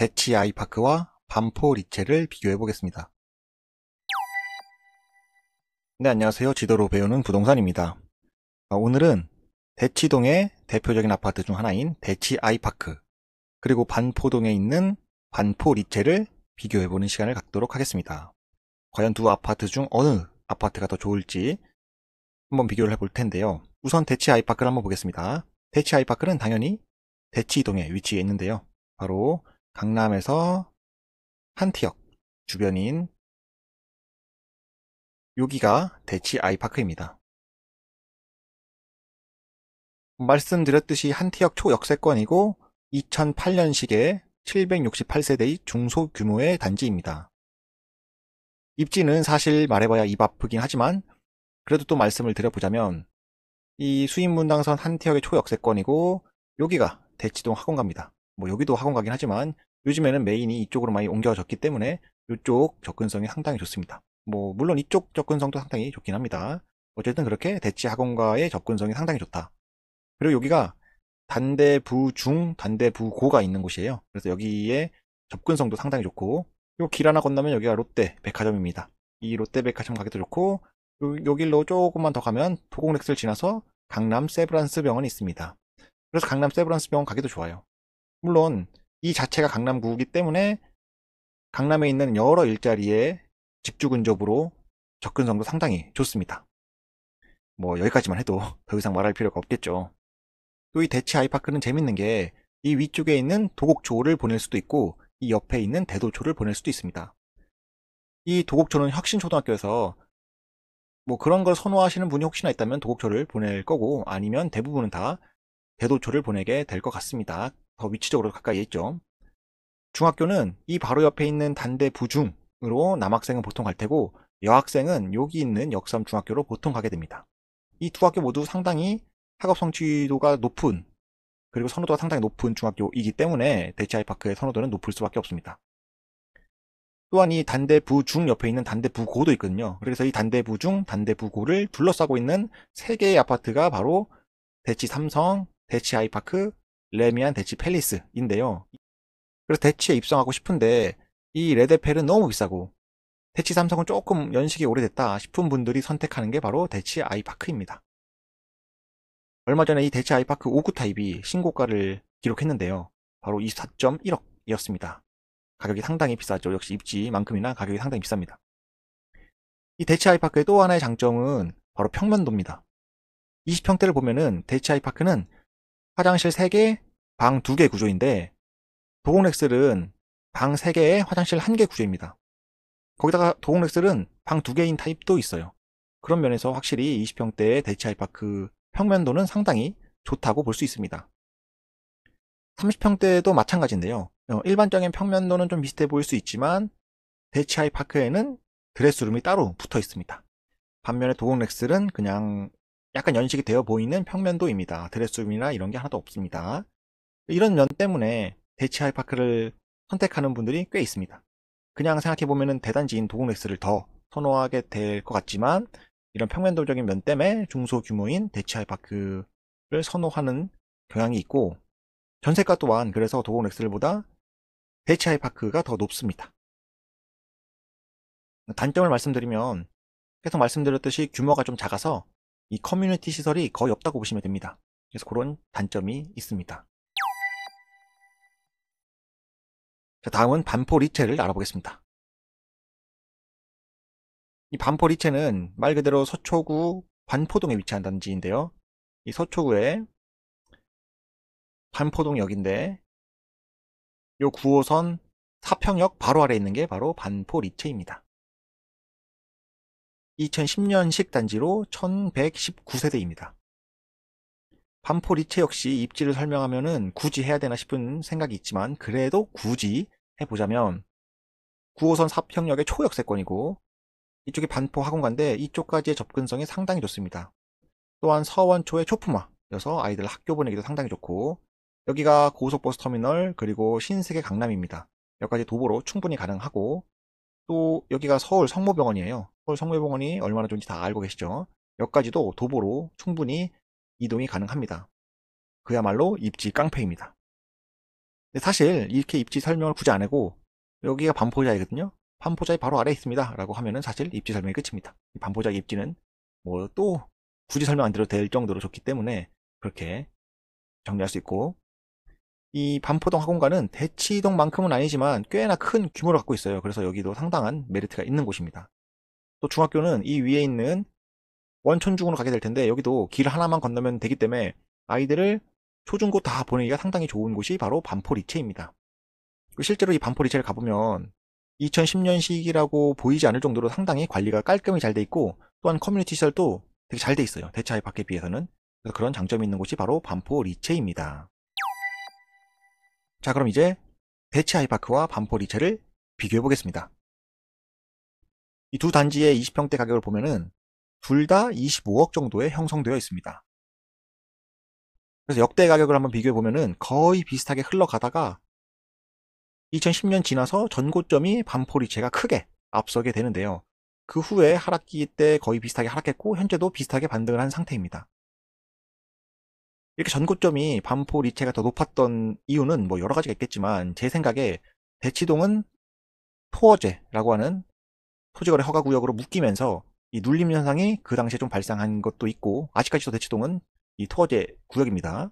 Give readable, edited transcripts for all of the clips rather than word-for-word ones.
대치 아이파크와 반포 리체를 비교해 보겠습니다. 네, 안녕하세요. 지도로 배우는 부동산입니다. 오늘은 대치동의 대표적인 아파트 중 하나인 대치 아이파크, 그리고 반포동에 있는 반포 리체를 비교해 보는 시간을 갖도록 하겠습니다. 과연 두 아파트 중 어느 아파트가 더 좋을지 한번 비교를 해볼 텐데요. 우선 대치 아이파크를 한번 보겠습니다. 대치 아이파크는 당연히 대치동에 위치해 있는데요. 바로 강남에서 한티역 주변인 여기가 대치 아이파크입니다. 말씀드렸듯이 한티역 초역세권이고 2008년식의 768세대의 중소규모의 단지입니다. 입지는 사실 말해봐야 입 아프긴 하지만 그래도 또 말씀을 드려보자면 이 수인분당선 한티역의 초역세권이고 여기가 대치동 학원가입니다. 뭐 여기도 학원가긴 하지만 요즘에는 메인이 이쪽으로 많이 옮겨졌기 때문에 이쪽 접근성이 상당히 좋습니다. 뭐 물론 이쪽 접근성도 상당히 좋긴 합니다. 어쨌든 그렇게 대치 학원가의 접근성이 상당히 좋다. 그리고 여기가 단대부중, 단대부고가 있는 곳이에요. 그래서 여기에 접근성도 상당히 좋고 요 길 하나 건너면 여기가 롯데 백화점입니다. 이 롯데 백화점 가기도 좋고 요 길로 조금만 더 가면 도곡렉스를 지나서 강남 세브란스 병원이 있습니다. 그래서 강남 세브란스 병원 가기도 좋아요. 물론 이 자체가 강남구이기 때문에 강남에 있는 여러 일자리에 직주 근접으로 접근성도 상당히 좋습니다. 뭐 여기까지만 해도 더 이상 말할 필요가 없겠죠. 또 이 대치 아이파크는 재밌는 게 이 위쪽에 있는 도곡초를 보낼 수도 있고 이 옆에 있는 대도초를 보낼 수도 있습니다. 이 도곡초는 혁신초등학교에서 뭐 그런 걸 선호하시는 분이 혹시나 있다면 도곡초를 보낼 거고 아니면 대부분은 다 대도초를 보내게 될 것 같습니다. 더 위치적으로 가까이 있죠. 중학교는 이 바로 옆에 있는 단대부중으로 남학생은 보통 갈 테고 여학생은 여기 있는 역삼중학교로 보통 가게 됩니다. 이 두 학교 모두 상당히 학업 성취도가 높은 그리고 선호도가 상당히 높은 중학교이기 때문에 대치 아이파크의 선호도는 높을 수밖에 없습니다. 또한 이 단대부중 옆에 있는 단대부고도 있거든요. 그래서 이 단대부중, 단대부고를 둘러싸고 있는 세 개의 아파트가 바로 대치 삼성, 대치 아이파크, 레미안 대치 팰리스인데요. 그래서 대치에 입성하고 싶은데 이 레드펠은 너무 비싸고 대치 삼성은 조금 연식이 오래됐다 싶은 분들이 선택하는 게 바로 대치 아이파크입니다. 얼마 전에 이 대치 아이파크 5구 타입이 신고가를 기록했는데요. 바로 24.1억이었습니다. 가격이 상당히 비싸죠. 역시 입지만큼이나 가격이 상당히 비쌉니다. 이 대치 아이파크의 또 하나의 장점은 바로 평면도입니다. 20평대를 보면은 대치 아이파크는 화장실 3개, 방 2개 구조인데 도곡렉슬은 방 3개에 화장실 1개 구조입니다. 거기다가 도곡렉슬은 방 2개인 타입도 있어요. 그런 면에서 확실히 20평대의 대치 아이파크 평면도는 상당히 좋다고 볼 수 있습니다. 30평대도 마찬가지인데요. 일반적인 평면도는 좀 비슷해 보일 수 있지만 대치 아이파크에는 드레스룸이 따로 붙어 있습니다. 반면에 도곡렉슬은 그냥 약간 연식이 되어 보이는 평면도입니다. 드레스룸이나 이런 게 하나도 없습니다. 이런 면 때문에 대치 아이파크를 선택하는 분들이 꽤 있습니다. 그냥 생각해보면 대단지인 도곡렉스를 더 선호하게 될 것 같지만 이런 평면도적인 면 때문에 중소규모인 대치 아이파크를 선호하는 경향이 있고 전세가 또한 그래서 도곡렉스보다 대치 아이파크가 더 높습니다. 단점을 말씀드리면 계속 말씀드렸듯이 규모가 좀 작아서 이 커뮤니티 시설이 거의 없다고 보시면 됩니다. 그래서 그런 단점이 있습니다. 자, 다음은 반포 리체를 알아보겠습니다. 이 반포 리체는 말 그대로 서초구 반포동에 위치한 단지인데요. 이 서초구에 반포동역인데 요 9호선 사평역 바로 아래에 있는 게 바로 반포 리체입니다. 2010년식 단지로 1119세대입니다. 반포 리체 역시 입지를 설명하면은 굳이 해야 되나 싶은 생각이 있지만 그래도 굳이 해보자면 9호선 사평역의 초역세권이고 이쪽이 반포 학원가인데 이쪽까지의 접근성이 상당히 좋습니다. 또한 서원초의 초품화여서 아이들 학교 보내기도 상당히 좋고 여기가 고속버스 터미널 그리고 신세계 강남입니다. 여기까지 도보로 충분히 가능하고 또 여기가 서울 성모병원이에요. 서울 성모병원이 얼마나 좋은지 다 알고 계시죠? 여기까지도 도보로 충분히 이동이 가능합니다. 그야말로 입지 깡패입니다. 근데 사실 이렇게 입지 설명을 굳이 안 하고 여기가 반포자이거든요. 반포자이 바로 아래에 있습니다 라고 하면은 사실 입지 설명이 끝입니다. 반포자이 입지는 뭐 또 굳이 설명 안 드려도 될 정도로 좋기 때문에 그렇게 정리할 수 있고, 이 반포동 학원관은 대치동만큼은 아니지만 꽤나 큰 규모를 갖고 있어요. 그래서 여기도 상당한 메리트가 있는 곳입니다. 또 중학교는 이 위에 있는 원천중으로 가게 될 텐데 여기도 길 하나만 건너면 되기 때문에 아이들을 초중고 다 보내기가 상당히 좋은 곳이 바로 반포리체입니다. 실제로 이 반포리체를 가보면 2010년식이라고 보이지 않을 정도로 상당히 관리가 깔끔히 잘 돼 있고, 또한 커뮤니티 시설도 되게 잘 돼 있어요. 대치아이 밖에 비해서는. 그래서 그런 장점이 있는 곳이 바로 반포리체입니다. 자, 그럼 이제 대치아이파크와 반포리체를 비교해 보겠습니다. 이 두 단지의 20평대 가격을 보면은 둘 다 25억 정도에 형성되어 있습니다. 그래서 역대 가격을 한번 비교해 보면은 거의 비슷하게 흘러가다가 2010년 지나서 전고점이 반포리체가 크게 앞서게 되는데요. 그 후에 하락기 때 거의 비슷하게 하락했고 현재도 비슷하게 반등을 한 상태입니다. 이렇게 전고점이 반포리체가 더 높았던 이유는 뭐 여러 가지가 있겠지만 제 생각에 대치동은 토어제라고 하는 토지거래 허가구역으로 묶이면서 이 눌림 현상이 그 당시에 좀 발생한 것도 있고, 아직까지도 대치동은 이 토어제 구역입니다.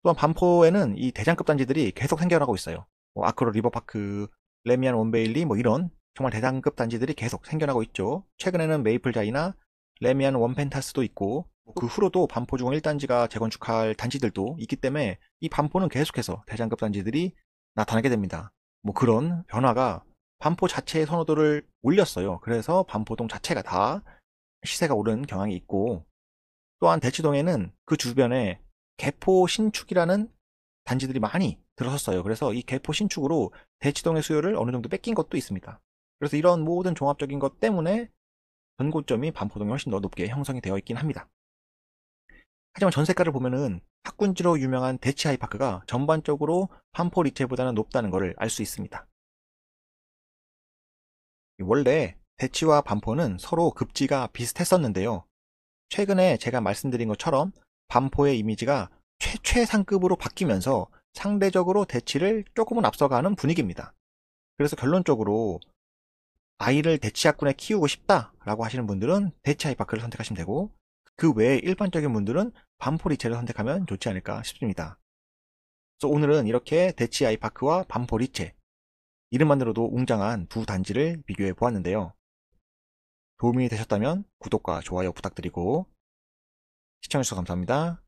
또한 반포에는 이 대장급 단지들이 계속 생겨나고 있어요. 뭐 아크로 리버파크, 레미안 원베일리 뭐 이런 정말 대장급 단지들이 계속 생겨나고 있죠. 최근에는 메이플자이나 레미안 원펜타스도 있고, 그 후로도 반포 중 1단지가 재건축할 단지들도 있기 때문에 이 반포는 계속해서 대장급 단지들이 나타나게 됩니다. 뭐 그런 변화가 반포 자체의 선호도를 올렸어요. 그래서 반포동 자체가 다 시세가 오른 경향이 있고, 또한 대치동에는 그 주변에 개포 신축이라는 단지들이 많이 들어섰어요. 그래서 이 개포 신축으로 대치동의 수요를 어느 정도 뺏긴 것도 있습니다. 그래서 이런 모든 종합적인 것 때문에 전고점이 반포동이 훨씬 더 높게 형성이 되어 있긴 합니다. 하지만 전세가를 보면은 학군지로 유명한 대치하이파크가 전반적으로 반포 리체보다는 높다는 것을 알 수 있습니다. 원래 대치와 반포는 서로 급지가 비슷했었는데요. 최근에 제가 말씀드린 것처럼 반포의 이미지가 최상급으로 바뀌면서 상대적으로 대치를 조금은 앞서가는 분위기입니다. 그래서 결론적으로 아이를 대치학군에 키우고 싶다라고 하시는 분들은 대치아이파크를 선택하시면 되고, 그 외에 일반적인 분들은 반포리체를 선택하면 좋지 않을까 싶습니다. 그래서 오늘은 이렇게 대치아이파크와 반포리체, 이름만으로도 웅장한 두 단지를 비교해 보았는데요. 도움이 되셨다면 구독과 좋아요 부탁드리고, 시청해주셔서 감사합니다.